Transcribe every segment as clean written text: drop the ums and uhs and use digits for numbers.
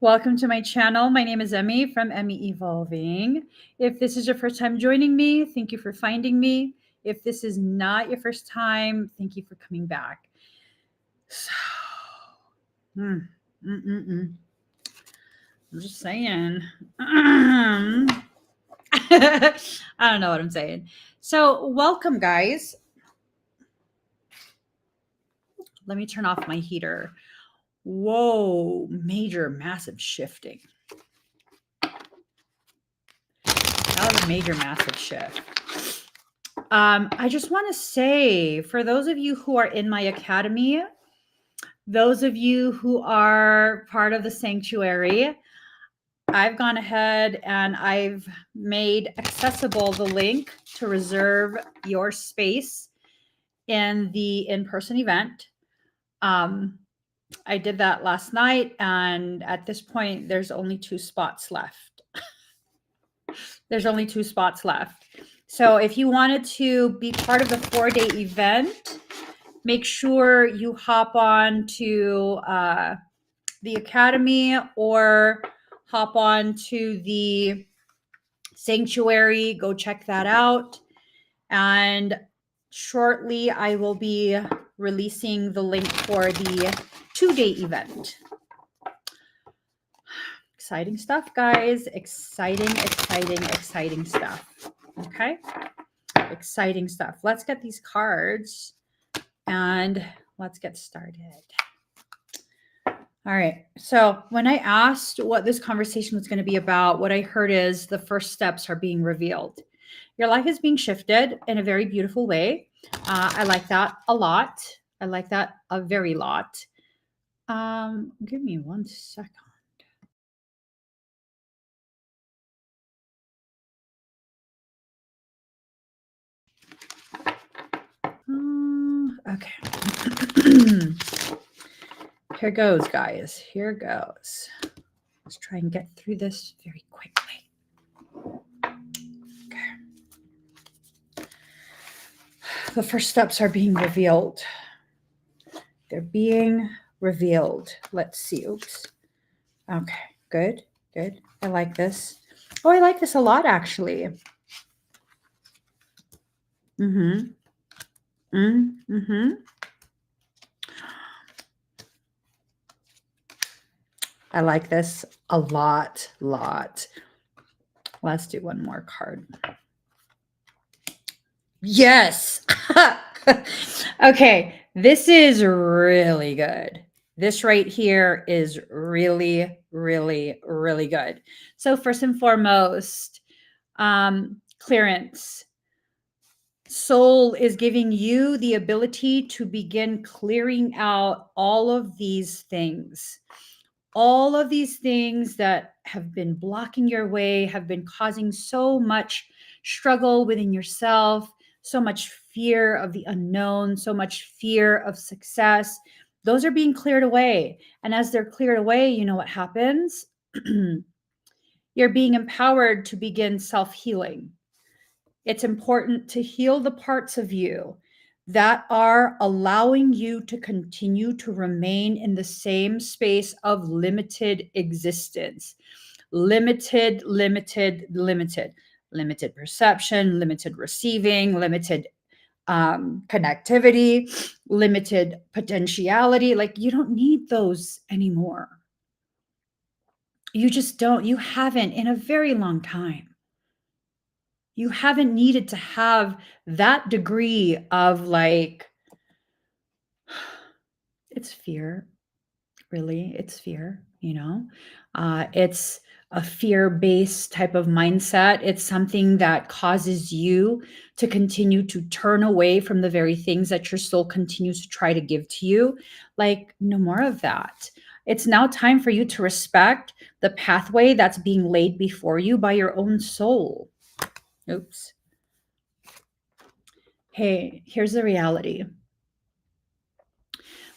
Welcome to my channel. My name is Emmy from Emmy Evolving. If this is your first time joining me, thank you for finding me. If this is not your first time, thank you for coming back. So, I'm just saying. I don't know what I'm saying. So, welcome, guys. Let me turn off my heater. Whoa, major, massive shifting. That was a major, massive shift. I just want to say, for those of you who are in my academy, those of you who are part of the sanctuary, I've gone ahead and I've made accessible the link to reserve your space in the in-person event. I did that last night, and at this point, there's only 2 spots left. There's only 2 spots left. So if you wanted to be part of the 4-day event, make sure you hop on to the academy or hop on to the sanctuary. Go check that out. And shortly, I will be releasing the link for the 2-day event. Exciting stuff, guys. Exciting stuff. Okay? Exciting stuff. Let's get these cards and let's get started. All right. So when I asked what this conversation was going to be about, what I heard is the first steps are being revealed. Your life is being shifted in a very beautiful way. I like that a lot. I like that a very lot. Give me 1 second. Okay. Here goes, guys. Here goes. Let's try and get through this very quickly. Okay. The first steps are being revealed. They're being revealed. Let's see. Oops. Okay. Good. Good. I like this. Oh, I like this a lot, actually. I like this a lot. Let's do one more card. Yes. Okay. This is really good. This right here is really good. So first and foremost, clearance. Soul is giving you the ability to begin clearing out all of these things. All of these things that have been blocking your way, have been causing so much struggle within yourself, so much fear of the unknown, so much fear of success. Those are being cleared away. And as they're cleared away, you know what happens? You're being empowered to begin self-healing. It's important to heal the parts of you that are allowing you to continue to remain in the same space of limited existence. Limited perception, limited receiving, limited connectivity, limited potentiality. Like, you don't need those anymore. You just don't. You haven't in a very long time. You haven't needed to have that degree of, like, it's fear. Really, it's fear, you know? It's a fear-based type of mindset. It's something that causes you to continue to turn away from the very things that your soul continues to try to give to you. Like, no more of that. It's now time for you to respect the pathway that's being laid before you by your own soul. Oops. Hey, here's the reality.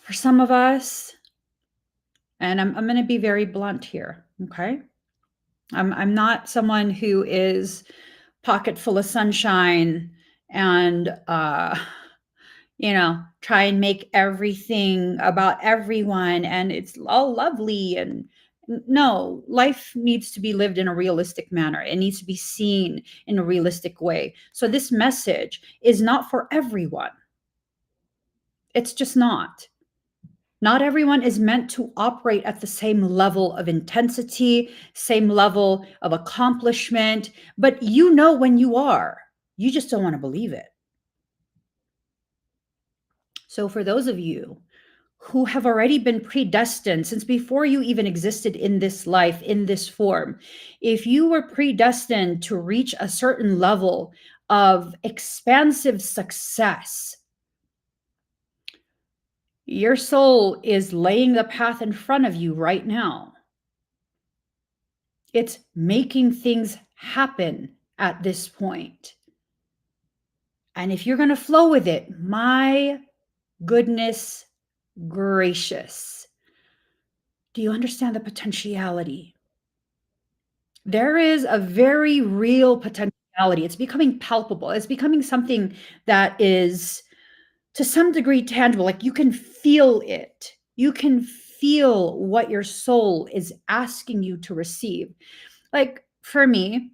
For some of us, and I'm going to be very blunt here, okay? I'm not someone who is pocket full of sunshine and try and make everything about everyone and it's all lovely and No, life needs to be lived in a realistic manner. It needs to be seen in a realistic way. So this message is not for everyone. It's just not. Not everyone is meant to operate at the same level of intensity, same level of accomplishment, but you know when you are. You just don't want to believe it. So for those of you who have already been predestined since before you even existed in this life, in this form, if you were predestined to reach a certain level of expansive success, your soul is laying the path in front of you right now. It's making things happen at this point. And if you're going to flow with it, my goodness gracious, do you understand the potentiality? There is a very real potentiality. It's becoming palpable. It's becoming something that is to some degree tangible. Like you can feel it. You can feel what your soul is asking you to receive. Like for me,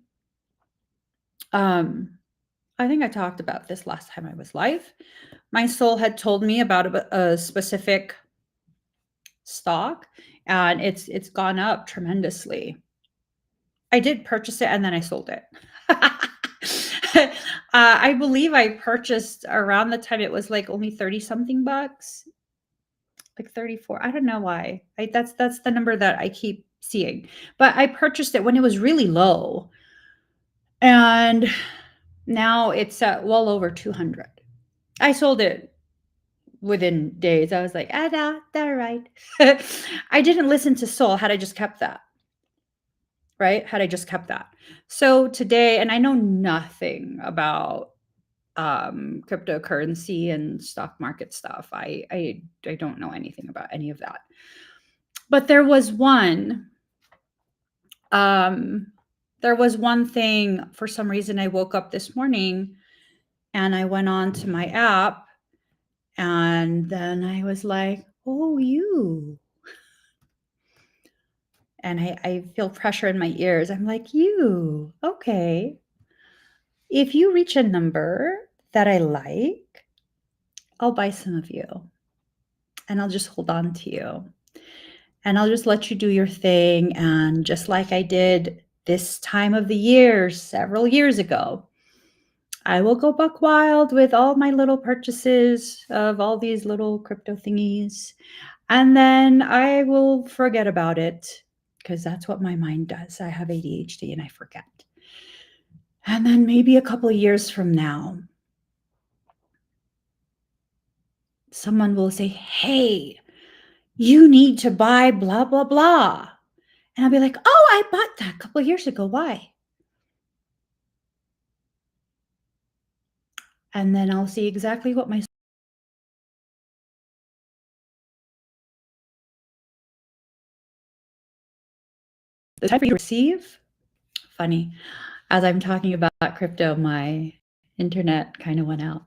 I think I talked about this last time I was live. My soul had told me about a specific stock, and it's gone up tremendously. I did purchase it and then I sold it. I believe I purchased around the time it was like only 30 something bucks, like 34. I don't know why. That's the number that I keep seeing. But I purchased it when it was really low. And now it's at well over 200. I sold it within days. I was like, that's right. I didn't listen to soul had I just kept that. Right? Had I just kept that. So today, and I know nothing about cryptocurrency and stock market stuff. I don't know anything about any of that. But there was one thing. For some reason I woke up this morning and I went on to my app and then I was like, oh, you. And I feel pressure in my ears. I'm like, you, okay. If you reach a number that I like, I'll buy some of you and I'll just hold on to you and I'll just let you do your thing. And just like I did this time of the year several years ago, I will go buck wild with all my little purchases of all these little crypto thingies. And then I will forget about it because that's what my mind does. I have ADHD and I forget. And then maybe a couple of years from now, someone will say, hey, you need to buy blah, blah, blah. And I'll be like, oh, I bought that a couple of years ago. Why? And then I'll see exactly what my the time for you to receive. Funny. As I'm talking about crypto, my internet kind of went out.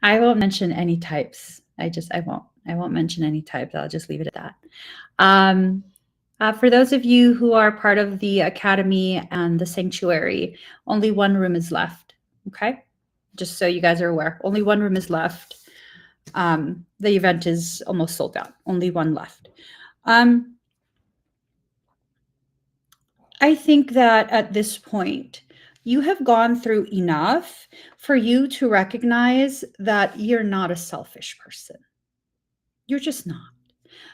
I won't mention any types. I won't mention any types. I'll just leave it at that. For those of you who are part of the Academy and the Sanctuary, only one room is left. Okay? Just so you guys are aware, only one room is left. The event is almost sold out. Only one left. I think that at this point, you have gone through enough for you to recognize that you're not a selfish person. You're just not.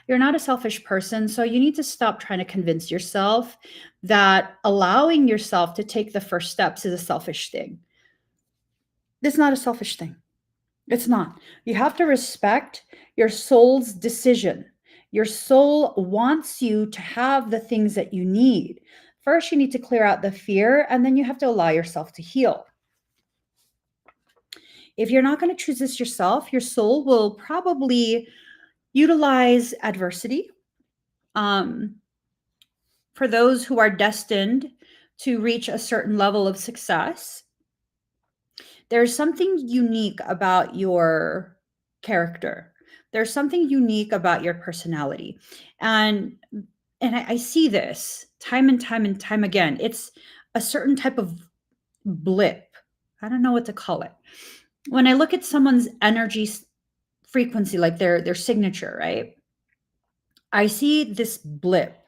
You're not a selfish person. So you need to stop trying to convince yourself that allowing yourself to take the first steps is a selfish thing. It's not a selfish thing. It's not. You have to respect your soul's decision. Your soul wants you to have the things that you need. First, you need to clear out the fear, and then you have to allow yourself to heal. If you're not going to choose this yourself, your soul will probably utilize adversity. For those who are destined to reach a certain level of success, there's something unique about your character. There's something unique about your personality. And I see this time and time and time again. It's a certain type of blip. I don't know what to call it. When I look at someone's energy frequency, like their signature, right? I see this blip.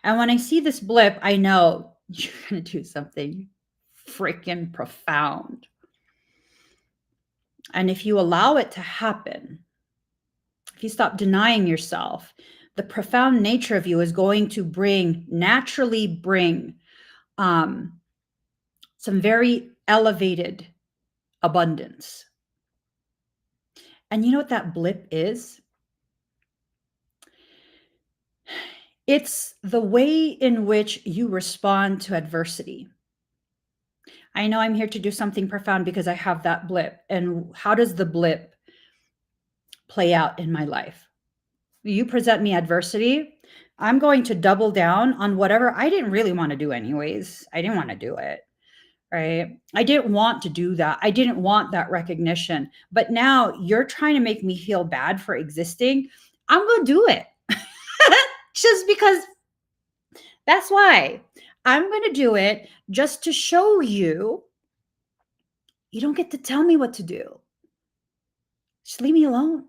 And when I see this blip, I know you're going to do something freaking profound. And if you allow it to happen, if you stop denying yourself, the profound nature of you is going to naturally bring some very elevated abundance. And you know what that blip is? It's the way in which you respond to adversity. I know I'm here to do something profound because I have that blip. And how does the blip play out in my life? You present me adversity, I'm going to double down on whatever I didn't really want to do anyways. I didn't want to do it, right? I didn't want to do that. I didn't want that recognition. But now you're trying to make me feel bad for existing. I'm going to do it just because that's why. I'm going to do it just to show you you don't get to tell me what to do. Just leave me alone.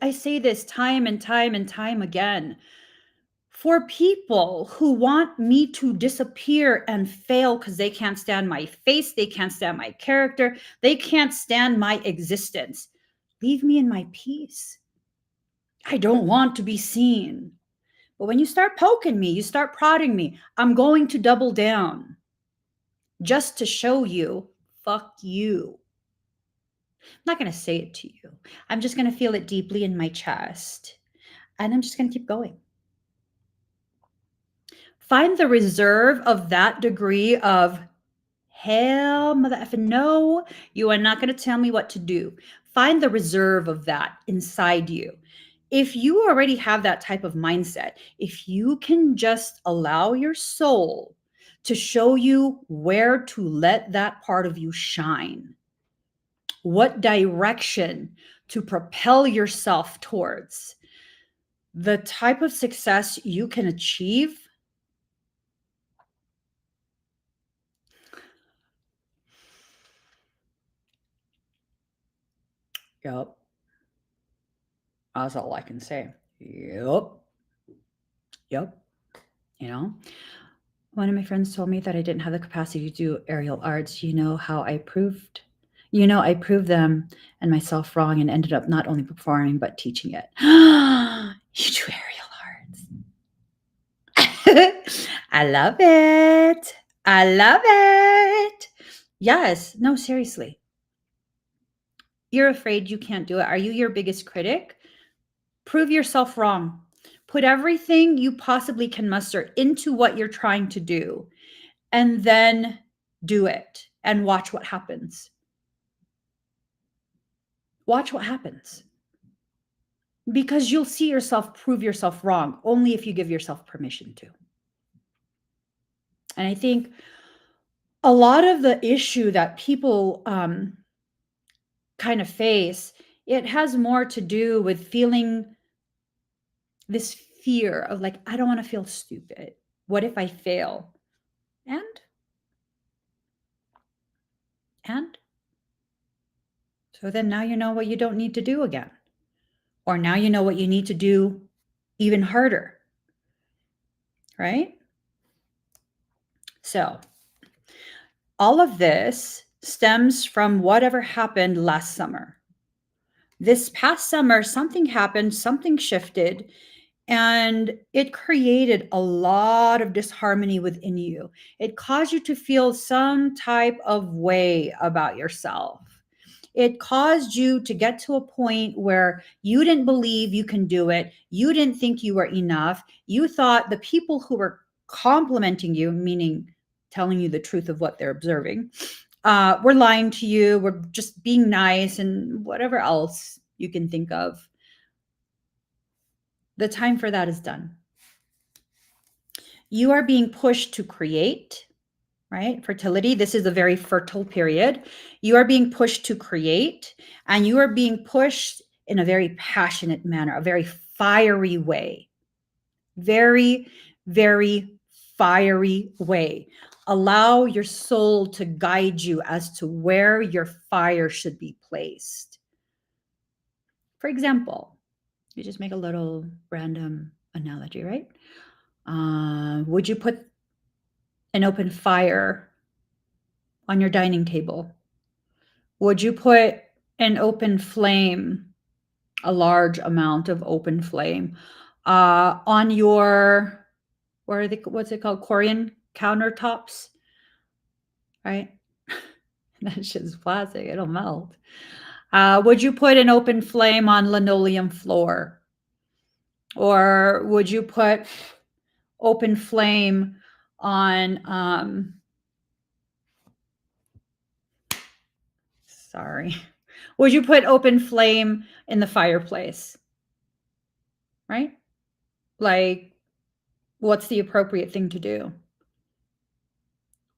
I say this time and time and time again. For people who want me to disappear and fail because they can't stand my face, they can't stand my character, they can't stand my existence, leave me in my peace. I don't want to be seen. But when you start poking me, you start prodding me, I'm going to double down just to show you, fuck you. I'm not going to say it to you. I'm just going to feel it deeply in my chest. And I'm just going to keep going. Find the reserve of that degree of hell, mother effing no, you are not going to tell me what to do. Find the reserve of that inside you. If you already have that type of mindset, if you can just allow your soul to show you where to let that part of you shine, what direction to propel yourself towards, the type of success you can achieve. Yep. That's all I can say. Yep. Yep. You know, one of my friends told me that I didn't have the capacity to do aerial arts. You know how I proved? I proved them and myself wrong and ended up not only performing, but teaching it. You do aerial arts. I love it. I love it. Yes. No, seriously. You're afraid you can't do it. Are you your biggest critic? Prove yourself wrong. Put everything you possibly can muster into what you're trying to do, and then do it and watch what happens. Watch what happens. Because you'll see yourself prove yourself wrong only if you give yourself permission to. And I think a lot of the issue that people kind of face, it has more to do with feeling this fear of like, I don't want to feel stupid. What if I fail? And so then now you know what you don't need to do again. Or now you know what you need to do even harder. Right? So all of this stems from whatever happened last summer. This past summer, something happened, something shifted, and it created a lot of disharmony within you. It caused you to feel some type of way about yourself. It caused you to get to a point where you didn't believe you can do it. You didn't think you were enough. You thought the people who were complimenting you, meaning telling you the truth of what they're observing, were lying to you, were just being nice and whatever else you can think of. The time for that is done. You are being pushed to create, right? Fertility, this is a very fertile period. You are being pushed to create, and you are being pushed in a very passionate manner, a very fiery way. Very, very fiery way. Allow your soul to guide you as to where your fire should be placed. For example, you just make a little random analogy, right? Would you put an open fire on your dining table? Would you put an open flame, a large amount of open flame, on your, what's it called? Korean countertops, right? That shit's plastic, it'll melt. Would you put an open flame on linoleum floor? Or would you put open flame on, sorry. Would you put open flame in the fireplace? Right? Like, what's the appropriate thing to do?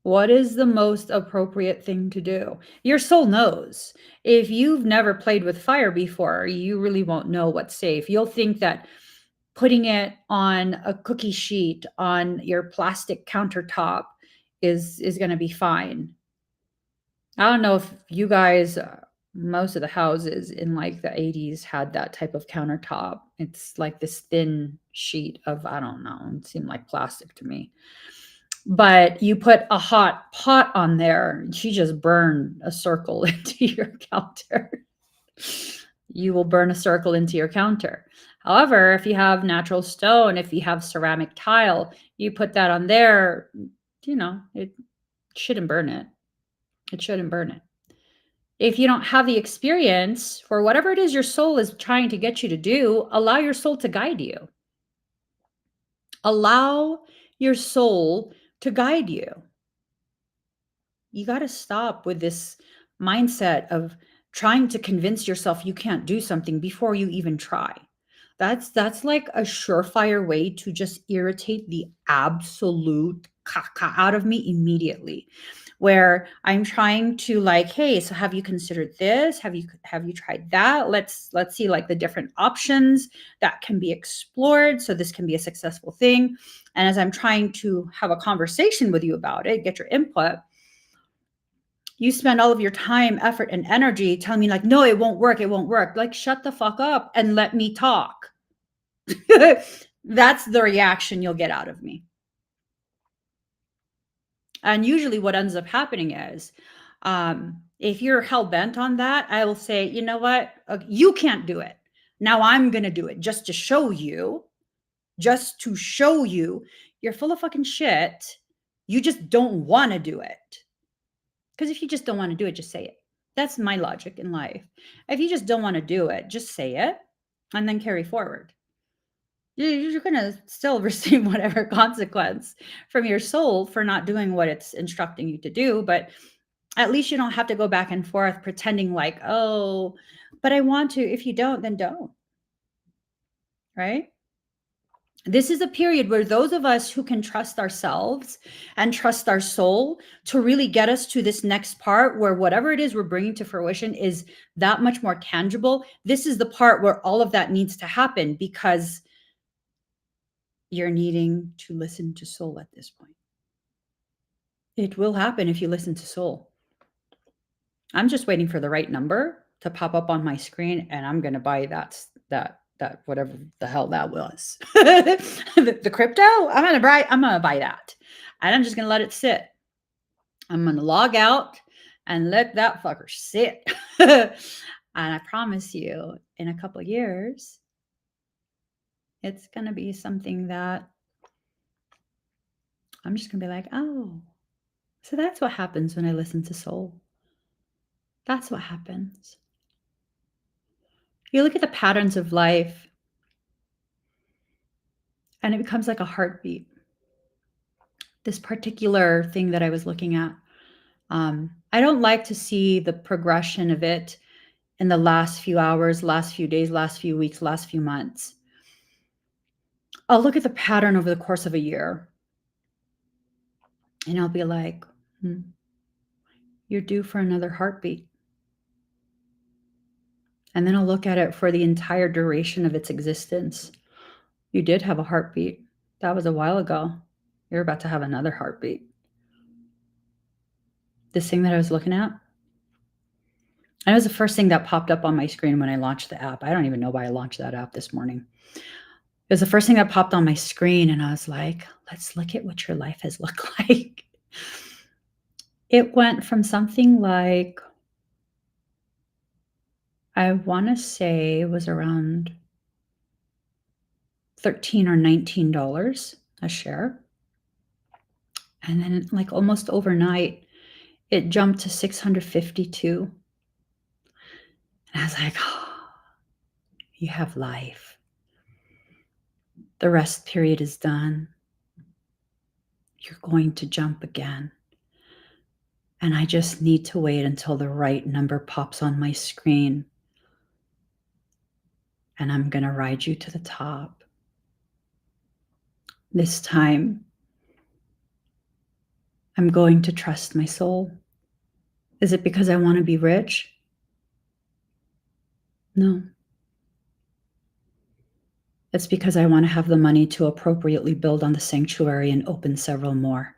What is the most appropriate thing to do? Your soul knows. If you've never played with fire before, you really won't know what's safe. You'll think that putting it on a cookie sheet on your plastic countertop is going to be fine. I don't know if you guys, most of the houses in like the 80s had that type of countertop. It's like this thin sheet of, I don't know, it seemed like plastic to me. But you put a hot pot on there, she just burned a circle into your counter. You will burn a circle into your counter. However, if you have natural stone, if you have ceramic tile, you put that on there, it shouldn't burn it. It shouldn't burn it. If you don't have the experience for whatever it is your soul is trying to get you to do, allow your soul to guide you. Allow your soul to guide you. You got to stop with this mindset of trying to convince yourself you can't do something before you even try. That's like a surefire way to just irritate the absolute caca out of me immediately. Where I'm trying to like, hey, so have you considered this? Have you tried that? Let's see like the different options that can be explored so this can be a successful thing. And as I'm trying to have a conversation with you about it, get your input, you spend all of your time, effort, and energy telling me like, no, it won't work. It won't work. Like, shut the fuck up and let me talk. That's the reaction you'll get out of me. And usually what ends up happening is, if you're hell-bent on that, I will say, you know what? You can't do it. Now I'm going to do it just to show you you're full of fucking shit. You just don't want to do it. Because if you just don't want to do it, just say it. That's my logic in life. If you just don't want to do it, just say it and then carry forward. You're going to still receive whatever consequence from your soul for not doing what it's instructing you to do. But at least you don't have to go back and forth pretending like, oh, but I want to. If you don't, then don't. Right? This is a period where those of us who can trust ourselves and trust our soul to really get us to this next part where whatever it is we're bringing to fruition is that much more tangible. This is the part where all of that needs to happen because you're needing to listen to soul at this point. It will happen if you listen to soul. I'm just waiting for the right number to pop up on my screen and I'm going to buy that whatever the hell that was. the crypto, I'm going to buy that. And I'm just going to let it sit. I'm going to log out and let that fucker sit. And I promise you in a couple of years, it's going to be something that I'm just going to be like, oh, so that's what happens when I listen to soul. That's what happens. You look at the patterns of life and it becomes like a heartbeat. This particular thing that I was looking at, I don't like to see the progression of it in the last few hours, last few days, last few weeks, last few months. I'll look at the pattern over the course of a year and I'll be like, you're due for another heartbeat. And then I'll look at it for the entire duration of its existence. You did have a heartbeat. That was a while ago. You're about to have another heartbeat. This thing that I was looking at, and it was the first thing that popped up on my screen when I launched the app. I don't even know why I launched that app this morning. It was the first thing that popped on my screen, and I was like, let's look at what your life has looked like. It went from something like, I want to say it was around $13 or $19 a share. And then like almost overnight, it jumped to 652. And I was like, oh, you have life. The rest period is done. You're going to jump again. And I just need to wait until the right number pops on my screen. And I'm going to ride you to the top. This time, I'm going to trust my soul. Is it because I want to be rich? No. It's because I want to have the money to appropriately build on the sanctuary and open several more.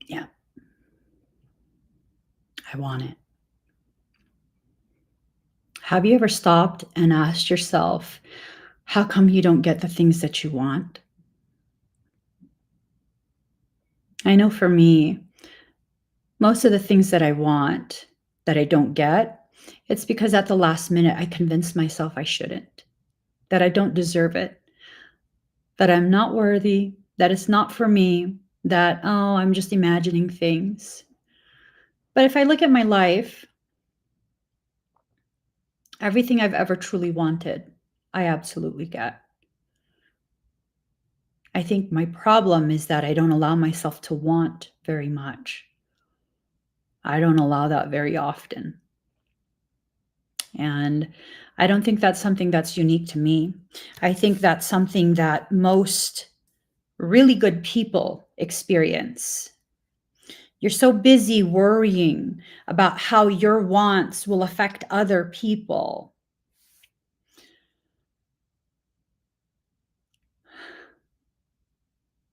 Yeah. I want it. Have you ever stopped and asked yourself, how come you don't get the things that you want? I know for me, most of the things that I want that I don't get, it's because at the last minute I convinced myself I shouldn't, that I don't deserve it, that I'm not worthy, that it's not for me, that, oh, I'm just imagining things. But if I look at my life, everything I've ever truly wanted, I absolutely get. I think my problem is that I don't allow myself to want very much. I don't allow that very often. And I don't think that's something that's unique to me. I think that's something that most really good people experience. You're so busy worrying about how your wants will affect other people.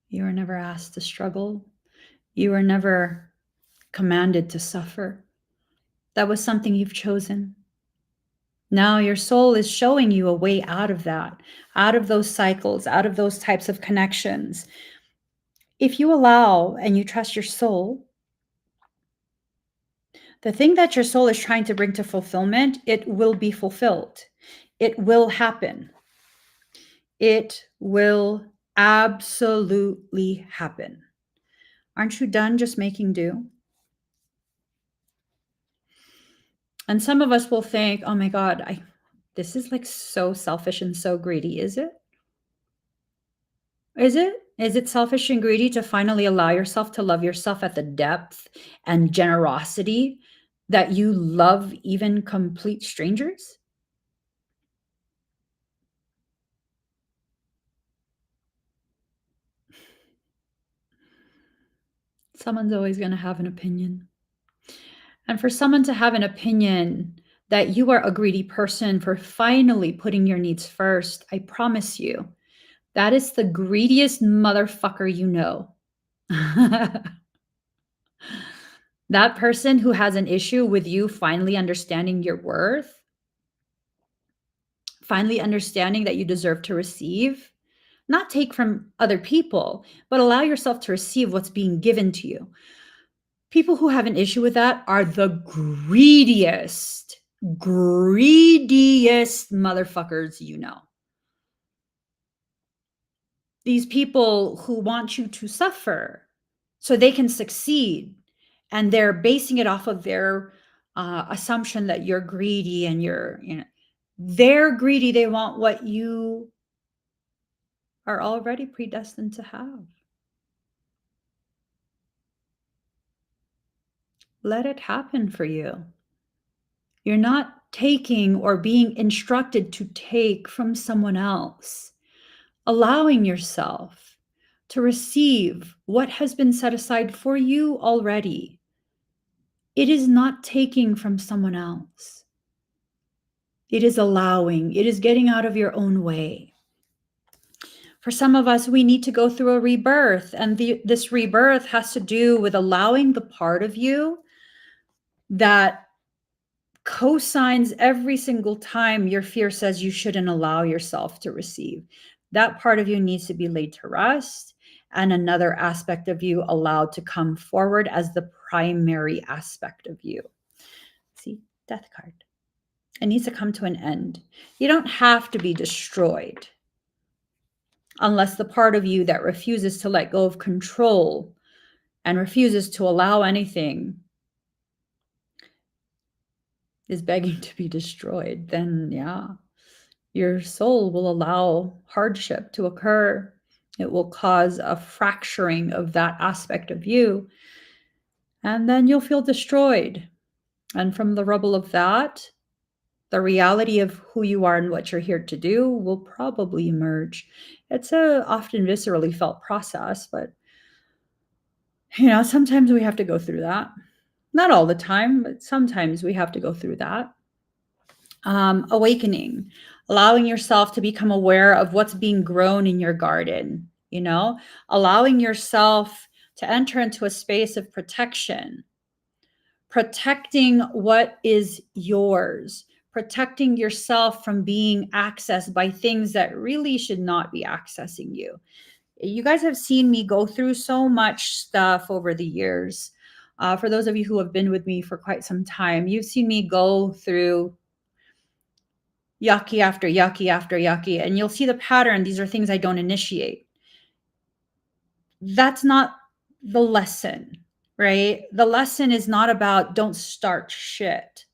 You were never asked to struggle. You were never commanded to suffer. That was something you've chosen. Now your soul is showing you a way out of that, out of those cycles, out of those types of connections. If you allow and you trust your soul, the thing that your soul is trying to bring to fulfillment, it will be fulfilled. It will happen. It will absolutely happen. Aren't you done just making do? And some of us will think, oh my God, this is like so selfish and so greedy. Is it? Is it? Is it selfish and greedy to finally allow yourself to love yourself at the depth and generosity that you love even complete strangers? Someone's always going to have an opinion. And for someone to have an opinion that you are a greedy person for finally putting your needs first, I promise you, that is the greediest motherfucker you know. That person who has an issue with you finally understanding your worth, finally understanding that you deserve to receive, not take from other people, but allow yourself to receive what's being given to you. People who have an issue with that are the greediest motherfuckers you know. These people who want you to suffer so they can succeed, and they're basing it off of their assumption that you're greedy and they're greedy. They want what you are already predestined to have. Let it happen for you. You're not taking or being instructed to take from someone else. Allowing yourself to receive what has been set aside for you already. It is not taking from someone else. It is allowing, it is getting out of your own way. For some of us, we need to go through a rebirth, and this rebirth has to do with allowing the part of you that cosigns every single time your fear says you shouldn't allow yourself to receive. That part of you needs to be laid to rest, and another aspect of you allowed to come forward as the primary aspect of you. See, Death card. It needs to come to an end. You don't have to be destroyed unless the part of you that refuses to let go of control and refuses to allow anything is begging to be destroyed. Then yeah, your soul will allow hardship to occur. It will cause a fracturing of that aspect of you, and then you'll feel destroyed. And from the rubble of that, the reality of who you are and what you're here to do will probably emerge. It's a often viscerally felt process, but sometimes we have to go through that. Not all the time, but sometimes we have to go through that. Awakening, allowing yourself to become aware of what's being grown in your garden, allowing yourself to enter into a space of protection, protecting what is yours, protecting yourself from being accessed by things that really should not be accessing you. You guys have seen me go through so much stuff over the years. For those of you who have been with me for quite some time, you've seen me go through yucky after yucky after yucky, and you'll see the pattern. These are things I don't initiate. That's not the lesson, right? The lesson is not about don't start shit.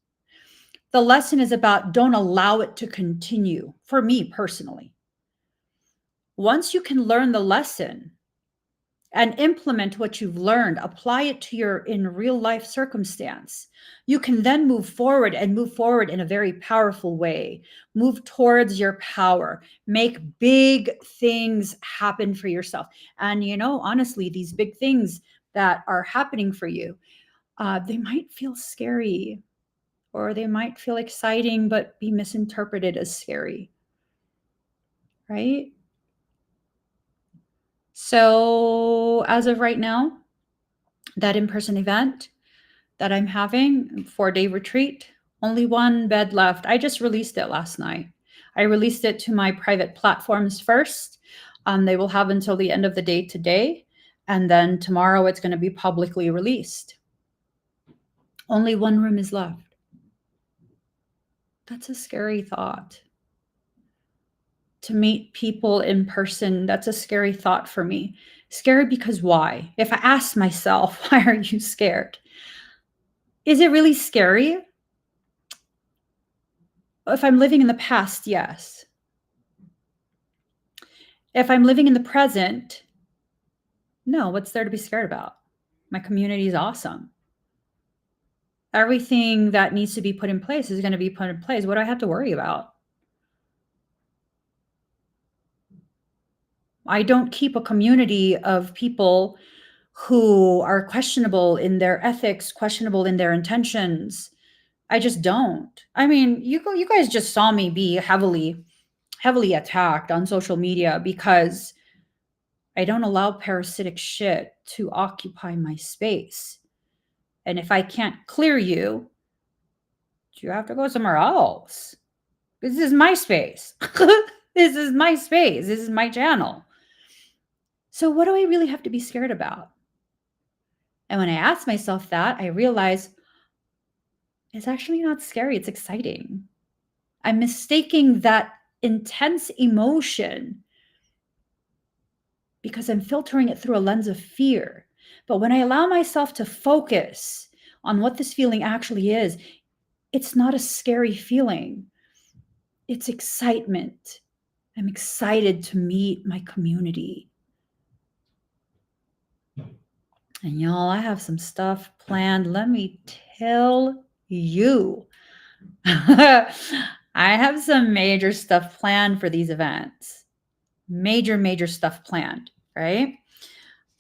The lesson is about don't allow it to continue, for me personally. Once you can learn the lesson and implement what you've learned, apply it to your in real life circumstance, you can then move forward in a very powerful way. Move towards your power, make big things happen for yourself. And honestly, these big things that are happening for you, they might feel scary, or they might feel exciting but be misinterpreted as scary, right? So as of right now, that in-person event that I'm having, 4-day retreat, only one bed left. I just released it last night. I released it to my private platforms first. They will have until the end of the day today, and then tomorrow it's going to be publicly released. Only one room is left. That's a scary thought. To meet people in person, that's a scary thought for me. Scary because why? If I ask myself, why are you scared? Is it really scary? If I'm living in the past, yes. If I'm living in the present, no, what's there to be scared about? My community is awesome. Everything that needs to be put in place is going to be put in place. What do I have to worry about? I don't keep a community of people who are questionable in their ethics, questionable in their intentions. I just don't. I mean, you guys just saw me be heavily attacked on social media because I don't allow parasitic shit to occupy my space. And if I can't clear you, you have to go somewhere else. This is my space. This is my space. This is my channel. So what do I really have to be scared about? And when I ask myself that, I realize it's actually not scary. It's exciting. I'm mistaking that intense emotion because I'm filtering it through a lens of fear. But when I allow myself to focus on what this feeling actually is, it's not a scary feeling. It's excitement. I'm excited to meet my community. And y'all, I have some stuff planned. Let me tell you. I have some major stuff planned for these events. Major stuff planned. right?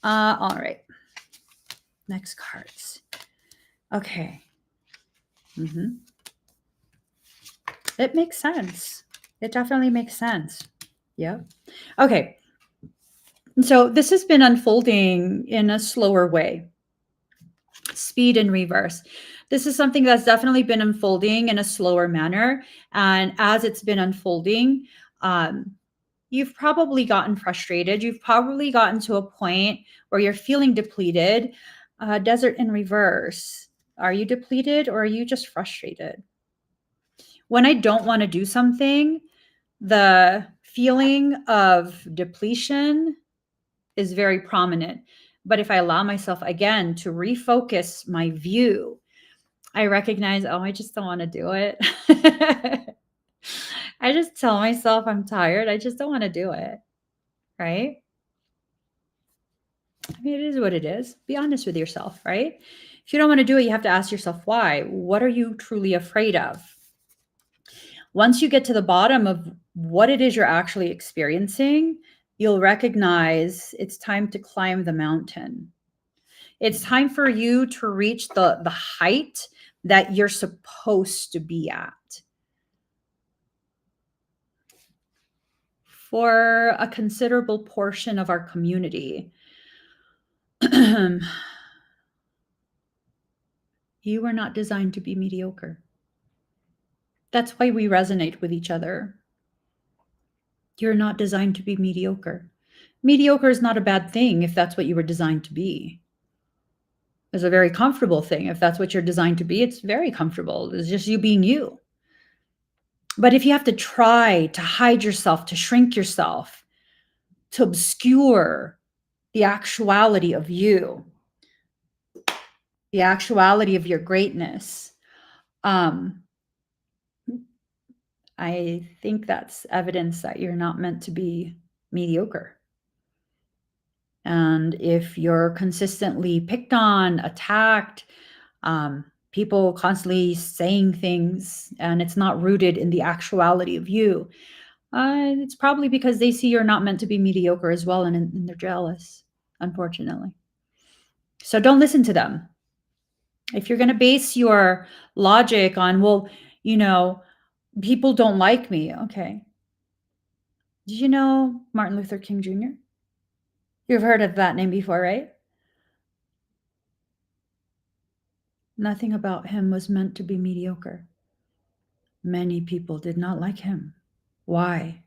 All right. Next cards. Okay. It makes sense. It definitely makes sense. Yeah. Okay. So this has been unfolding in a slower way. Speed in reverse. This is something that's definitely been unfolding in a slower manner. And as it's been unfolding, you've probably gotten frustrated. You've probably gotten to a point where you're feeling depleted. Desert in reverse. Are you depleted or are you just frustrated? When I don't want to do something, the feeling of depletion is very prominent. But if I allow myself again to refocus my view, I recognize, oh, I just don't want to do it. I just tell myself I'm tired. I just don't want to do it. Right? I mean, it is what it is. Be honest with yourself, right? If you don't want to do it, you have to ask yourself why. What are you truly afraid of? Once you get to the bottom of what it is you're actually experiencing, you'll recognize it's time to climb the mountain. It's time for you to reach the height that you're supposed to be at. For a considerable portion of our community, you were not designed to be mediocre. That's why we resonate with each other. You're not designed to be mediocre. Mediocre is not a bad thing if that's what you were designed to be. It's a very comfortable thing. If that's what you're designed to be, it's very comfortable. It's just you being you. But if you have to try to hide yourself, to shrink yourself, to obscure the actuality of you, the actuality of your greatness, I think that's evidence that you're not meant to be mediocre. And if you're consistently picked on, attacked, people constantly saying things, and it's not rooted in the actuality of you, it's probably because they see you're not meant to be mediocre as well, and they're jealous, unfortunately. So don't listen to them. If you're going to base your logic on, well, people don't like me. Okay. Did you know Martin Luther King Jr.? You've heard of that name before, right? Nothing about him was meant to be mediocre. Many people did not like him. Why?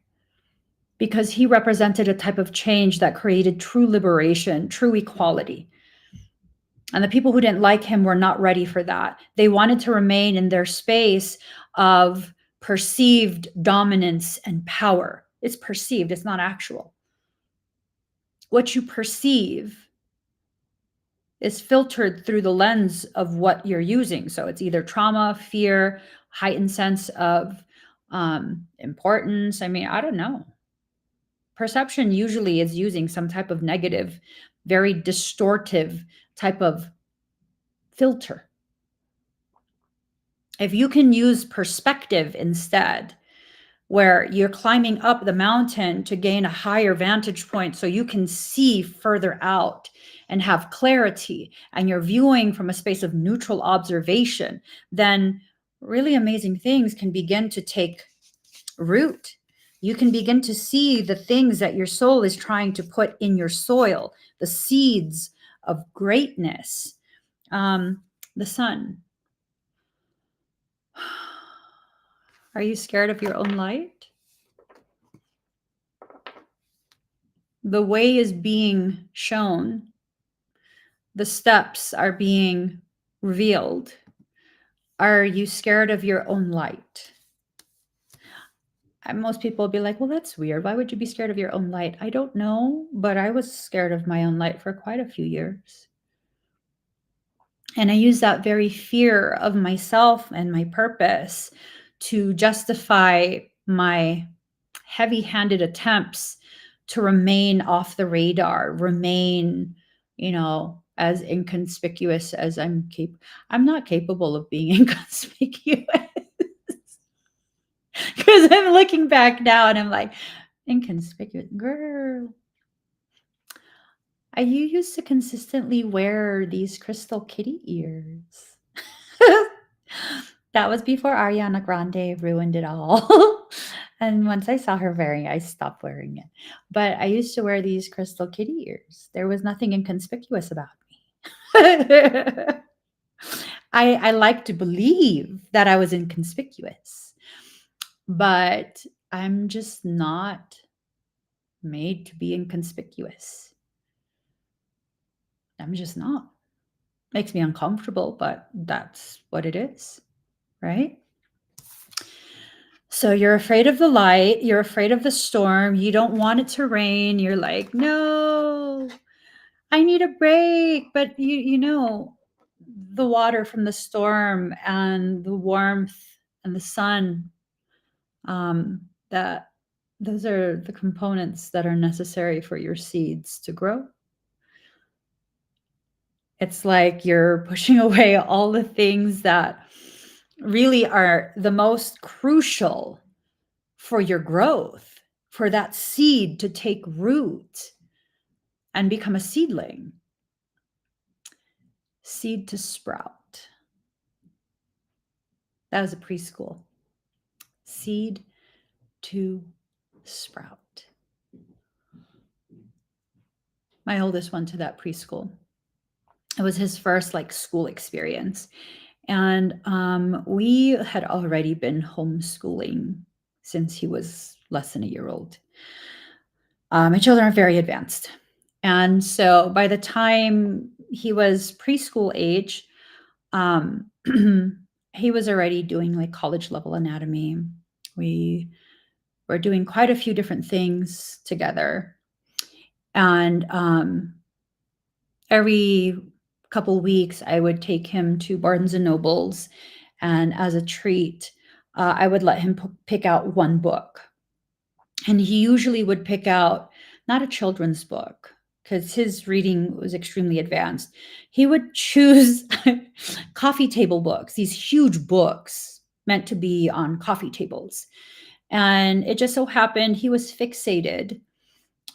Because he represented a type of change that created true liberation, true equality. And the people who didn't like him were not ready for that. They wanted to remain in their space of perceived dominance and power. It's perceived, it's not actual. What you perceive is filtered through the lens of what you're using. So it's either trauma, fear, heightened sense of importance. I mean, I don't know. Perception usually is using some type of negative, very distortive type of filter. If you can use perspective instead, where you're climbing up the mountain to gain a higher vantage point so you can see further out and have clarity, and you're viewing from a space of neutral observation, then really amazing things can begin to take root. You can begin to see the things that your soul is trying to put in your soil, the seeds of greatness. The sun. Are you scared of your own light? The way is being shown. The steps are being revealed. Are you scared of your own light? And most people will be like, well, that's weird. Why would you be scared of your own light? I don't know, but I was scared of my own light for quite a few years. And I use that very fear of myself and my purpose to justify my heavy-handed attempts to remain off the radar, remain, as inconspicuous as I'm not capable of being inconspicuous. Because I'm looking back now and I'm like, inconspicuous, girl. you used to consistently wear these crystal kitty ears. That was before Ariana Grande ruined it all. And once I saw her wearing it, I stopped wearing it. But I used to wear these crystal kitty ears. There was nothing inconspicuous about me. I like to believe that I was inconspicuous, but I'm just not made to be inconspicuous. I'm just not. Makes me uncomfortable, but that's what it is, right? So you're afraid of the light, you're afraid of the storm, you don't want it to rain. You're like, "No, I need a break." But you know, the water from the storm and the warmth and the sun, that those are the components that are necessary for your seeds to grow. It's like you're pushing away all the things that really are the most crucial for your growth, for that seed to take root and become a seedling. Seed to sprout. That was a preschool. Seed to sprout. My oldest went to that preschool. It was his first like school experience. And we had already been homeschooling since he was less than a year old. My children are very advanced. And so by the time he was preschool age, he was already doing like college level anatomy. We were doing quite a few different things together. And every couple weeks, I would take him to Barnes and Nobles. And as a treat, I would let him pick out one book. And he usually would pick out not a children's book, because his reading was extremely advanced. He would choose coffee table books, these huge books meant to be on coffee tables. And it just so happened he was fixated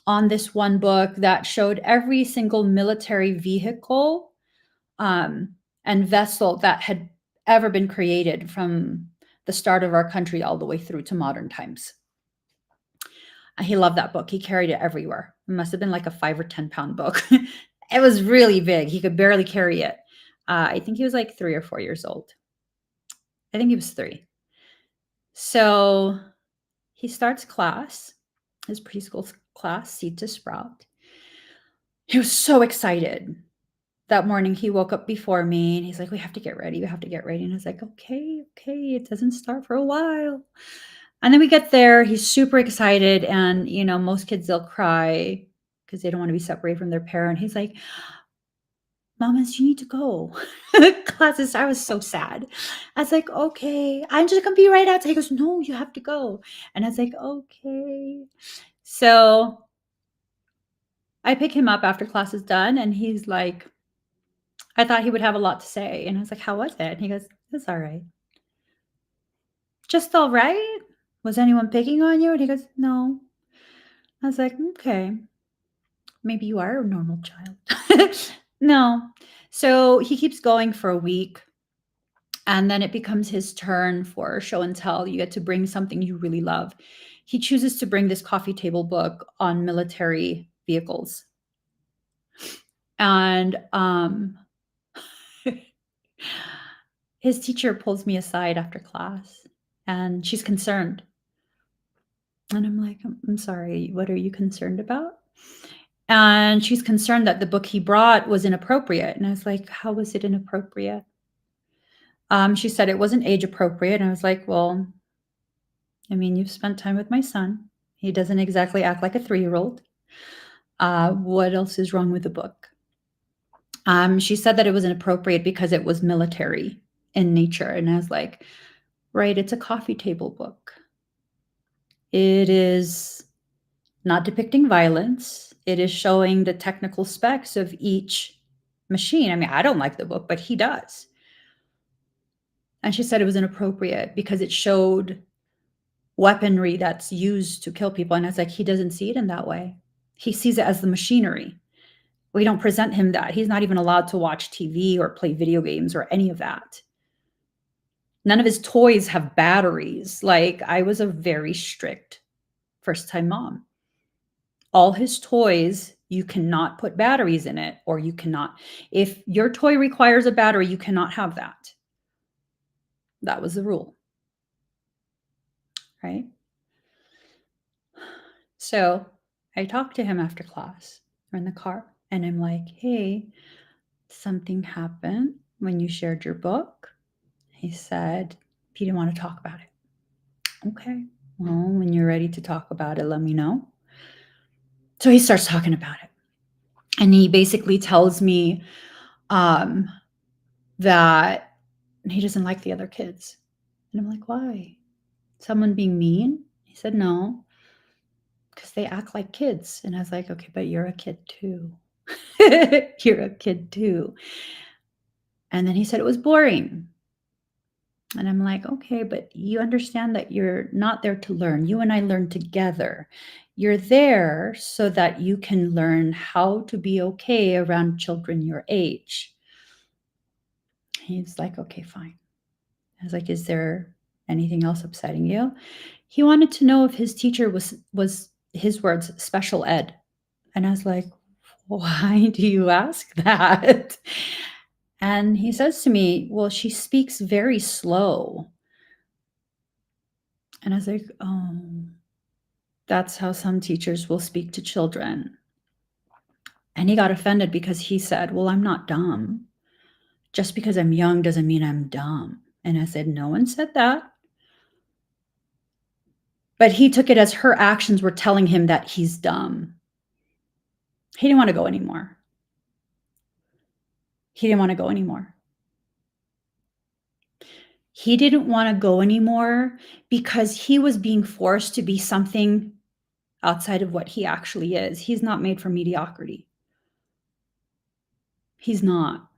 on this one book that showed every single military vehicle and vessel that had ever been created from the start of our country all the way through to modern times. He loved that book. He carried it everywhere. It must have been like a 5 or 10 pound book. It was really big. He could barely carry it. I think he was like 3 or 4 years old. I think he was 3. So he starts class, his preschool class, Seed to Sprout. He was so excited. That morning he woke up before me and he's like, "We have to get ready. We have to get ready." And I was like, okay, it doesn't start for a while. And then we get there, he's super excited. And, you know, most kids, they'll cry because they don't want to be separated from their parent. He's like, "Mamas, you need to go." Classes, I was so sad. I was like, "Okay, I'm just gonna be right outside." He goes, "No, you have to go." And I was like, "Okay." So I pick him up after class is done and he's like, I thought he would have a lot to say. And I was like, "How was it?" And he goes, "It's all right." "Just all right? Was anyone picking on you?" And he goes, "No." I was like, "Okay, maybe you are a normal child." No. So he keeps going for a week. And then it becomes his turn for show and tell. You get to bring something you really love. He chooses to bring this coffee table book on military vehicles. And his teacher pulls me aside after class and she's concerned. And I'm like, I'm sorry, what are you concerned about?" And she's concerned that the book he brought was inappropriate. And I was like, "How was it inappropriate?" She said it wasn't age appropriate. And I was like, "Well, I mean, you've spent time with my son. He doesn't exactly act like a 3-year-old. What else is wrong with the book?" She said that it was inappropriate because it was military in nature. And I was like, right, it's a coffee table book. It is not depicting violence. It is showing the technical specs of each machine. I mean, I don't like the book, but he does. And she said it was inappropriate because it showed weaponry that's used to kill people. And I was like, he doesn't see it in that way. He sees it as the machinery. We don't present him that. He's not even allowed to watch TV or play video games or any of that. None of his toys have batteries. Like, I was a very strict first-time mom. All his toys, you cannot put batteries in it, or you cannot. If your toy requires a battery, you cannot have that. That was the rule, right? So I talked to him after class. We're in the car, and I'm like, hey, something happened when you shared your book. He said he didn't want to talk about it. Okay, well, when you're ready to talk about it, let me know. So he starts talking about it. And he basically tells me that he doesn't like the other kids. And I'm like, why? Someone being mean? He said, no, because they act like kids. And I was like, okay, but you're a kid too. You're a kid too. And then he said it was boring. And I'm like, okay, but you understand that you're not there to learn. You and I learn together. You're there so that you can learn how to be okay around children your age. He's like, okay, fine. I was like, is there anything else upsetting you? He wanted to know if his teacher was his words, special ed. And I was like, why do you ask that? And he says to me, well, she speaks very slow. And I was like, oh, that's how some teachers will speak to children. And he got offended because he said, well, I'm not dumb. Just because I'm young doesn't mean I'm dumb. And I said, no one said that. But he took it as her actions were telling him that he's dumb. He didn't want to go anymore. He didn't want to go anymore. He didn't want to go anymore because he was being forced to be something outside of what he actually is. He's not made for mediocrity. He's not.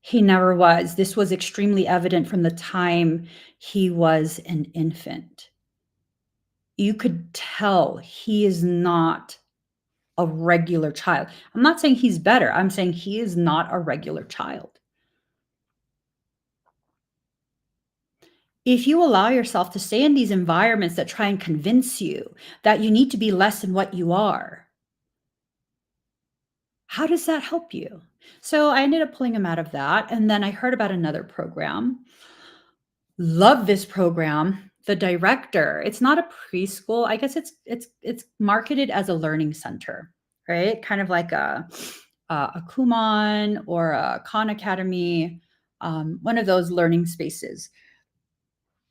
He never was. This was extremely evident from the time he was an infant. You could tell he is not a regular child. I'm not saying he's better. I'm saying he is not a regular child. If you allow yourself to stay in these environments that try and convince you that you need to be less than what you are, how does that help you? So I ended up pulling him out of that. And then I heard about another program. Love this program. The director, it's not a preschool. I guess it's marketed as a learning center, right? Kind of like a Kumon or a Khan Academy, one of those learning spaces.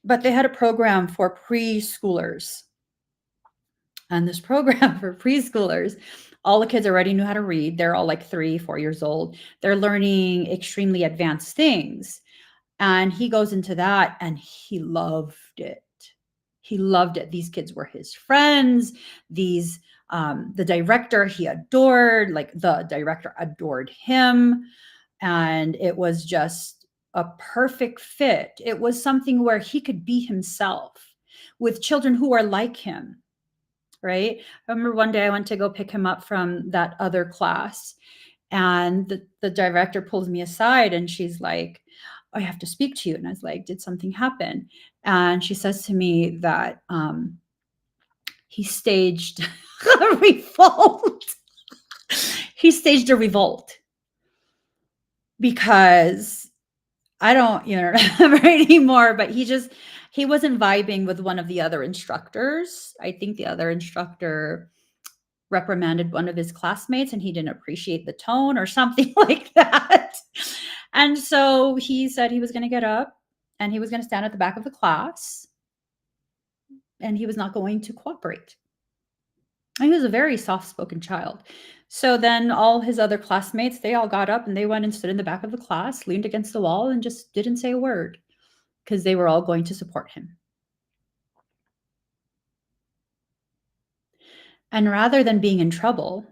But they had a program for preschoolers. And this program for preschoolers, all the kids already knew how to read. They're all like 3, 4 years old. They're learning extremely advanced things. And he goes into that and he loved it. He loved it. These kids were his friends. The director he adored, like the director adored him. And it was just a perfect fit. It was something where he could be himself with children who are like him, right? I remember one day I went to go pick him up from that other class, and the director pulls me aside and she's like, I have to speak to you. And I was like, did something happen? And she says to me that he staged a revolt. He staged a revolt because I don't, remember anymore, but he wasn't vibing with one of the other instructors. I think the other instructor reprimanded one of his classmates and he didn't appreciate the tone or something like that. And so he said he was going to get up and he was going to stand at the back of the class and he was not going to cooperate. And he was a very soft-spoken child. So then all his other classmates, they all got up and they went and stood in the back of the class, leaned against the wall and just didn't say a word because they were all going to support him. And rather than being in trouble,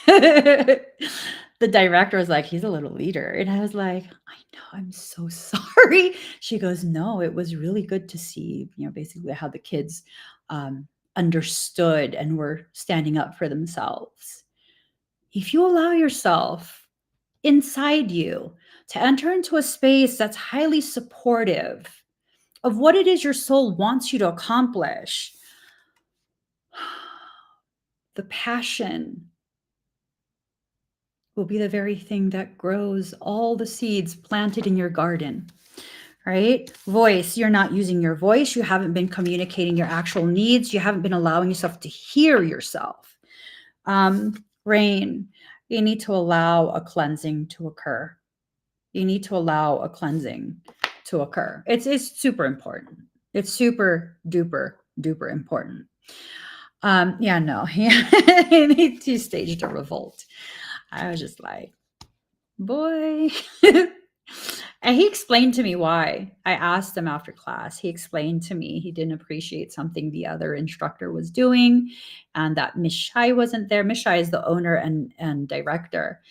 the director was like, he's a little leader. And I was like, I know, I'm so sorry. She goes, no, it was really good to see, basically how the kids understood and were standing up for themselves. If you allow yourself inside you to enter into a space that's highly supportive of what it is your soul wants you to accomplish, the passion will be the very thing that grows all the seeds planted in your garden, right? Voice, you're not using your voice. You haven't been communicating your actual needs. You haven't been allowing yourself to hear yourself. Rain, you need to allow a cleansing to occur. You need to allow a cleansing to occur. It's super important. It's super duper duper important. Yeah, no, he staged a revolt. I was just like, boy. And he explained to me why. I asked him after class. He explained to me he didn't appreciate something the other instructor was doing, and that Miss Shai wasn't there. Miss Shai is the owner and director.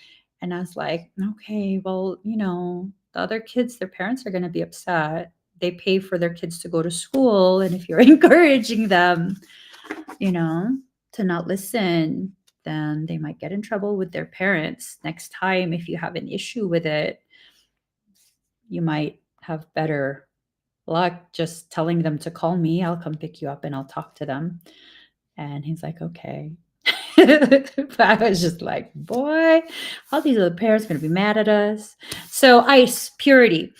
And I was like, okay, well, the other kids, their parents are going to be upset. They pay for their kids to go to school. And if you're encouraging them, to not listen, then they might get in trouble with their parents. Next time, if you have an issue with it, you might have better luck just telling them to call me. I'll come pick you up and I'll talk to them. And he's like, okay. But I was just like, boy, all these other parents are going to be mad at us. So ice, purity.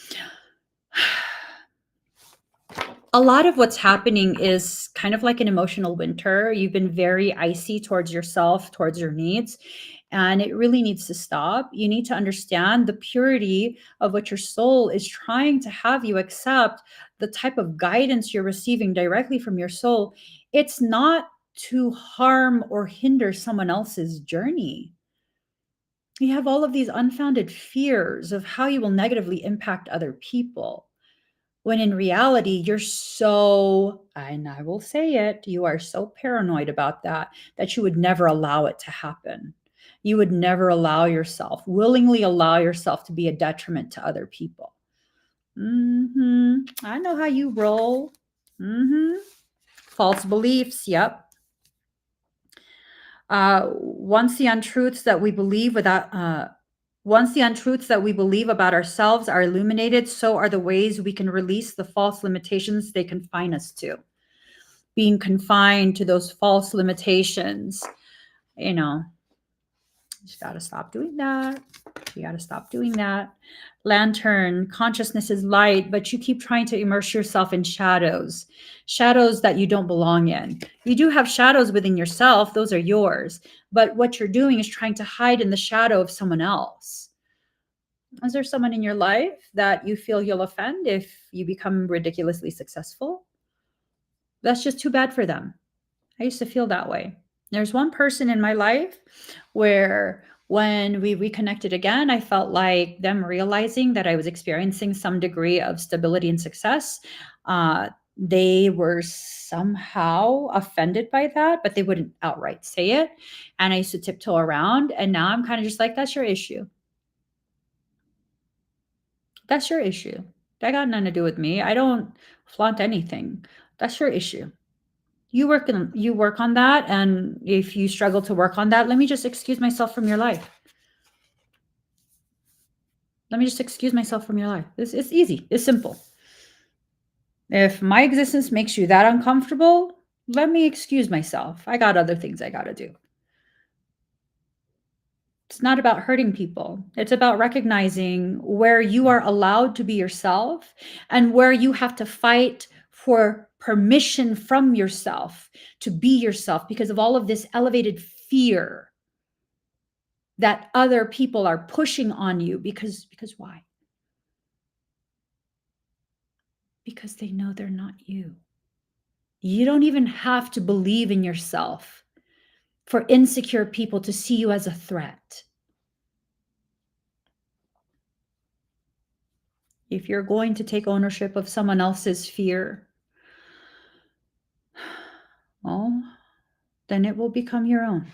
A lot of what's happening is kind of like an emotional winter. You've been very icy towards yourself, towards your needs, and it really needs to stop. You need to understand the purity of what your soul is trying to have you accept, the type of guidance you're receiving directly from your soul. It's not to harm or hinder someone else's journey. You have all of these unfounded fears of how you will negatively impact other people. When in reality, you're so, and I will say it, you are so paranoid about that you would never allow it to happen. You would never willingly allow yourself to be a detriment to other people. I know how you roll. False beliefs. Yep. Once the untruths that we believe about ourselves are illuminated, so are the ways we can release the false limitations they confine us to. Being confined to those false limitations, you got to stop doing that. You got to stop doing that. Lantern, consciousness is light, but you keep trying to immerse yourself in shadows that you don't belong in. You do have shadows within yourself. Those are yours. But what you're doing is trying to hide in the shadow of someone else. Is there someone in your life that you feel you'll offend if you become ridiculously successful? That's just too bad for them. I used to feel that way. There's one person in my life where when we reconnected again, I felt like them realizing that I was experiencing some degree of stability and success. They were somehow offended by that, but they wouldn't outright say it. And I used to tiptoe around. And now I'm kind of just like, that's your issue. That's your issue. That got nothing to do with me. I don't flaunt anything. That's your issue. You work on that, and if you struggle to work on that, let me just excuse myself from your life. Let me just excuse myself from your life. It's easy. It's simple. If my existence makes you that uncomfortable, let me excuse myself. I got other things I got to do. It's not about hurting people. It's about recognizing where you are allowed to be yourself and where you have to fight for permission from yourself to be yourself because of all of this elevated fear that other people are pushing on you. Because why? Because they know they're not you. You don't even have to believe in yourself for insecure people to see you as a threat. If you're going to take ownership of someone else's fear, well, then it will become your own.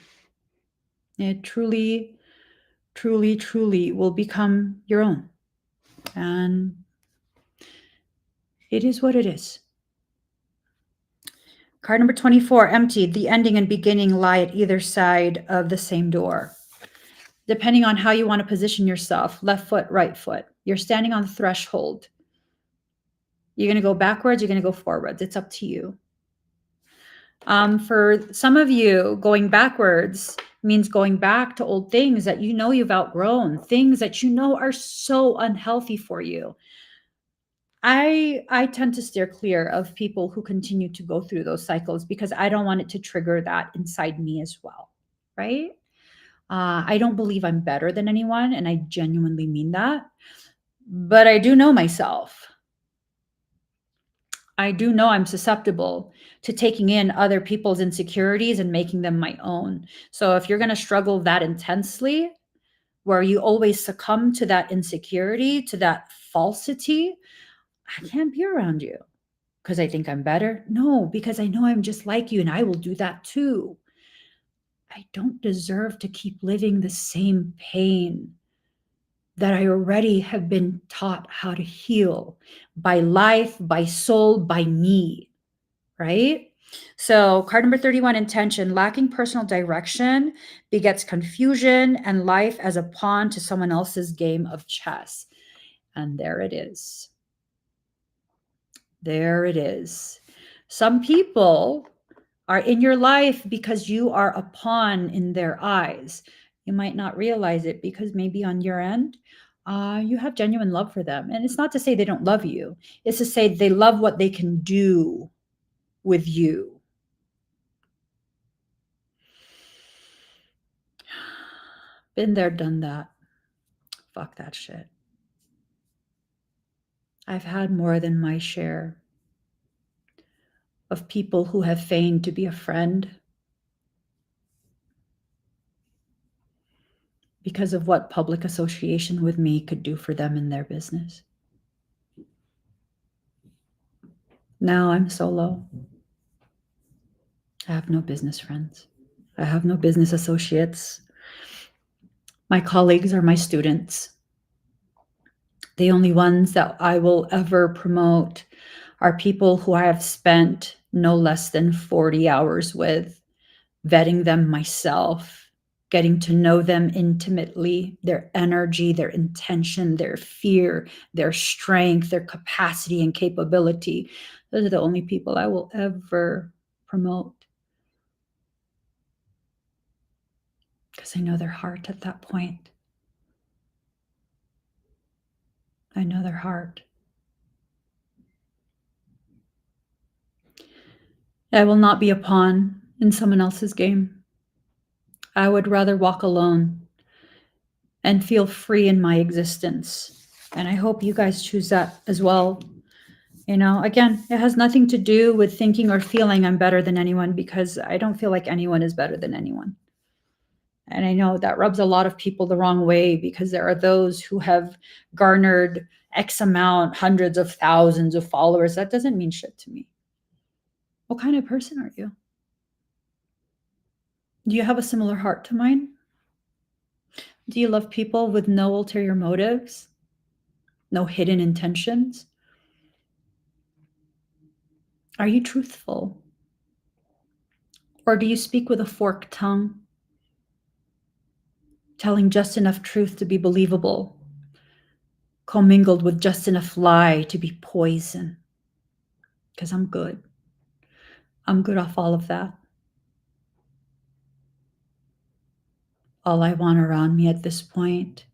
It truly, truly, truly will become your own. And it is what it is. Card number 24, empty. The ending and beginning lie at either side of the same door. depending on how you want to position yourself, left foot, right foot. You're standing on the threshold. You're going to go backwards, you're going to go forwards. It's up to you. For some of you, going backwards means going back to old things that you know you've outgrown, things that you know are so unhealthy for you. I tend to steer clear of people who continue to go through those cycles because I don't want it to trigger that inside me as well, right? I don't believe I'm better than anyone, and I genuinely mean that. But I do know myself. I do know I'm susceptible to taking in other people's insecurities and making them my own. So if you're going to struggle that intensely, where you always succumb to that insecurity, to that falsity, I can't be around you because I think I'm better. No, because I know I'm just like you and I will do that too. I don't deserve to keep living the same pain that I already have been taught how to heal by life, by soul, by me, right? So, card number 31, intention. Lacking personal direction begets confusion and life as a pawn to someone else's game of chess. And there it is. There it is. Some people are in your life because you are a pawn in their eyes. You might not realize it because maybe on your end, you have genuine love for them. And it's not to say they don't love you, it's to say they love what they can do with you. Been there, done that. Fuck that shit. I've had more than my share of people who have feigned to be a friend because of what public association with me could do for them in their business. Now I'm solo. I have no business friends. I have no business associates. My colleagues are my students. The only ones that I will ever promote are people who I have spent no less than 40 hours with, vetting them myself, getting to know them intimately, their energy, their intention, their fear, their strength, their capacity and capability. Those are the only people I will ever promote. Because I know their heart at that point. I know their heart. I will not be a pawn in someone else's game. I would rather walk alone and feel free in my existence. And I hope you guys choose that as well. You know, again, it has nothing to do with thinking or feeling I'm better than anyone, because I don't feel like anyone is better than anyone. And I know that rubs a lot of people the wrong way, because there are those who have garnered X amount, hundreds of thousands of followers. That doesn't mean shit to me. What kind of person are you? Do you have a similar heart to mine? Do you love people with no ulterior motives? No hidden intentions? Are you truthful? Or do you speak with a forked tongue, telling just enough truth to be believable, commingled with just enough lie to be poison? Because I'm good. I'm good off all of that. All I want around me at this point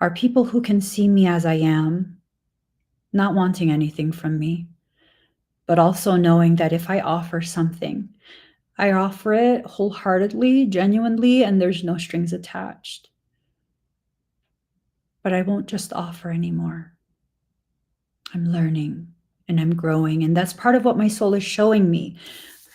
are people who can see me as I am, not wanting anything from me, but also knowing that if I offer something, I offer it wholeheartedly, genuinely, and there's no strings attached. But I won't just offer anymore. I'm learning and I'm growing, and that's part of what my soul is showing me.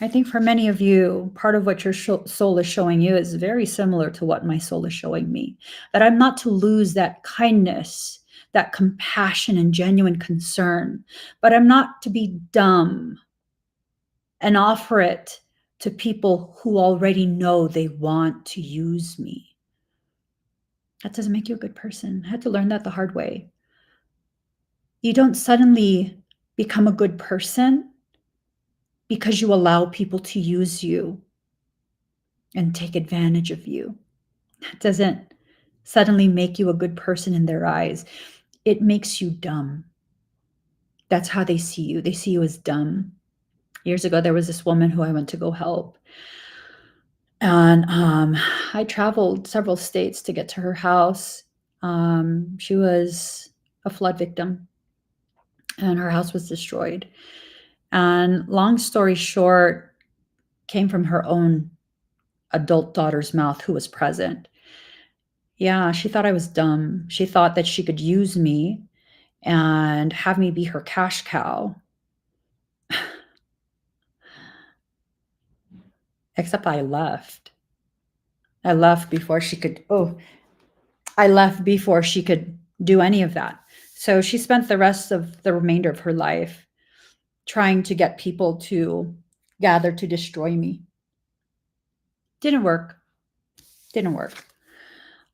I think for many of you, part of what your soul is showing you is very similar to what my soul is showing me, that I'm not to lose that kindness, that compassion and genuine concern, but I'm not to be dumb and offer it to people who already know they want to use me. That doesn't make you a good person. I had to learn that the hard way. You don't suddenly become a good person because you allow people to use you and take advantage of you. That doesn't suddenly make you a good person in their eyes. It makes you dumb. That's how they see you. They see you as dumb. Years ago, there was this woman who I went to go help. And I traveled several states to get to her house. She was a flood victim, and her house was destroyed. And long story short, came from her own adult daughter's mouth, who was present. Yeah, she thought I was dumb. She thought that she could use me and have me be her cash cow. Except I left. I left before she could, I left before she could do any of that. So she spent the rest of the remainder of her life trying to get people to gather to destroy me. Didn't work. Didn't work.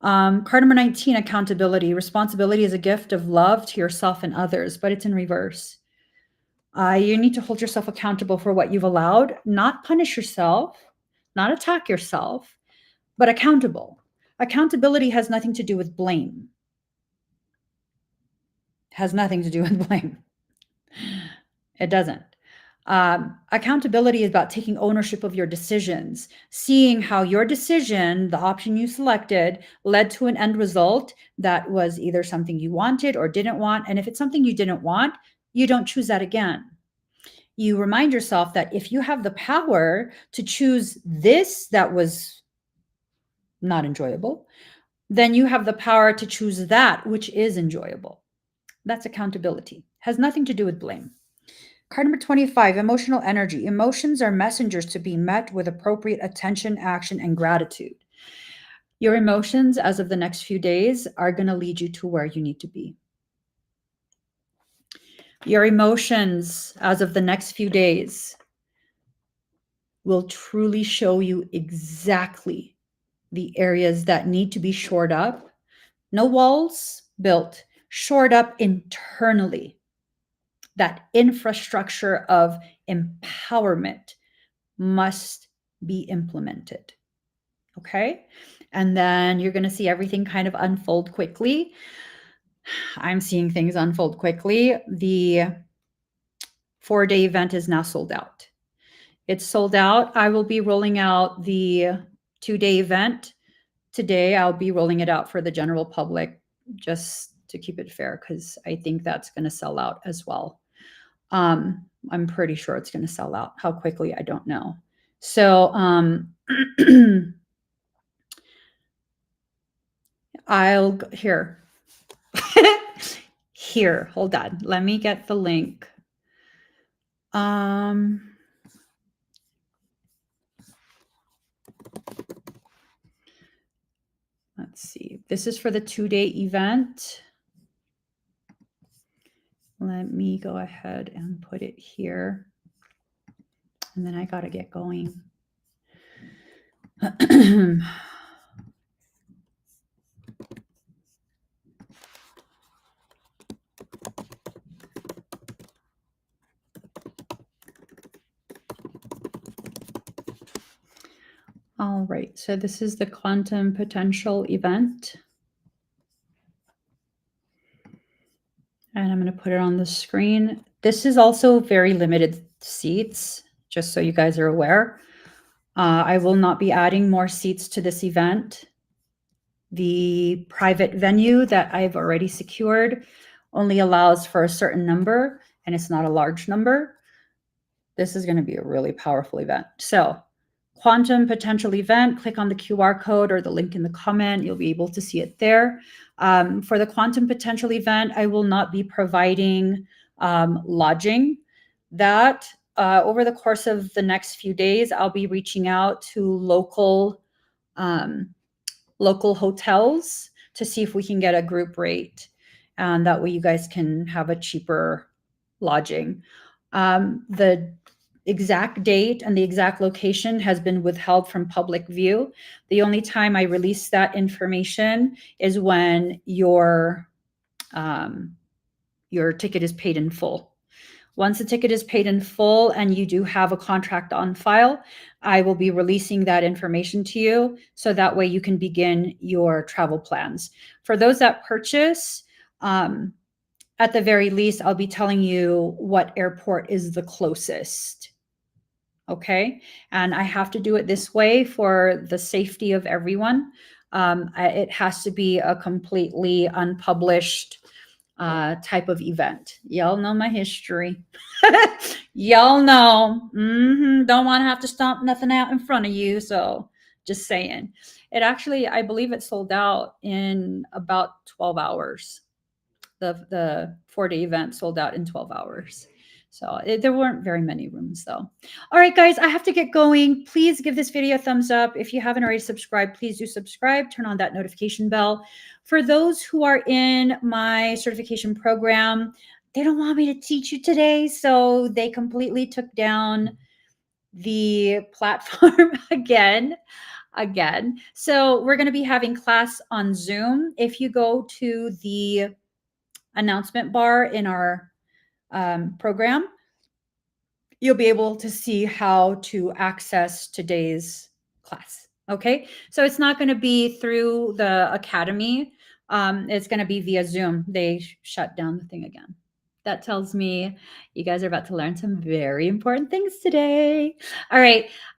Card number 19, accountability. Responsibility is a gift of love to yourself and others, but it's in reverse. You need to hold yourself accountable for what you've allowed, not punish yourself, not attack yourself, but accountable. Accountability has nothing to do with blame. Has nothing to do with blame. It doesn't. Accountability is about taking ownership of your decisions, seeing how your decision, the option you selected, led to an end result that was either something you wanted or didn't want. And if it's something you didn't want, you don't choose that again. You remind yourself that if you have the power to choose this that was not enjoyable, then you have the power to choose that which is enjoyable. That's accountability. Has nothing to do with blame. Card number 25, emotional energy. Emotions are messengers to be met with appropriate attention, action, and gratitude. Your emotions, as of the next few days, are going to lead you to where you need to be. Your emotions, as of the next few days, will truly show you exactly the areas that need to be shored up. No walls built, shored up internally. That infrastructure of empowerment must be implemented. Okay. And then you're going to see everything kind of unfold quickly. I'm seeing things unfold quickly. The 4-day event is now sold out. It's sold out. I will be rolling out the 2-day event today. I'll be rolling it out for the general public just to keep it fair, because I think that's going to sell out as well. I'm pretty sure it's going to sell out. How quickly, I don't know. So I'll here. Here, hold on. Let me get the link. Let's see. This is for the 2-day event. Let me go ahead and put it here. And then I got to get going. All right, so this is the quantum potential event. And I'm going to put it on the screen. This is also very limited seats, just so you guys are aware. I will not be adding more seats to this event. The private venue that I've already secured only allows for a certain number, and it's not a large number. This is going to be a really powerful event. So, quantum potential event, click on the QR code or the link in the comment. You'll be able to see it there. For the quantum potential event, I will not be providing lodging. That over the course of the next few days, I'll be reaching out to local hotels to see if we can get a group rate, and that way you guys can have a cheaper lodging. The exact date and the exact location has been withheld from public view. The only time I release that information is when your ticket is paid in full. Once the ticket is paid in full and you do have a contract on file, I will be releasing that information to you so that way you can begin your travel plans. For those that purchase, at the very least, I'll be telling you what airport is the closest. Okay. And I have to do it this way for the safety of everyone. It has to be a completely unpublished type of event. Y'all know my history. Y'all know. Don't want to have to stomp nothing out in front of you. So just saying. It actually, I believe it sold out in about 12 hours. The 4-day event sold out in 12 hours. So there weren't very many rooms though. All right, guys, I have to get going. Please give this video a thumbs up. If you haven't already subscribed, please do subscribe. Turn on that notification bell. For those who are in my certification program, they don't want me to teach you today, so they completely took down the platform again. So we're going to be having class on Zoom. If you go to the announcement bar in our program, you'll be able to see how to access today's class. Okay, so it's not going to be through the academy. It's going to be via Zoom. They shut down the thing again. That tells me you guys are about to learn some very important things today. All right.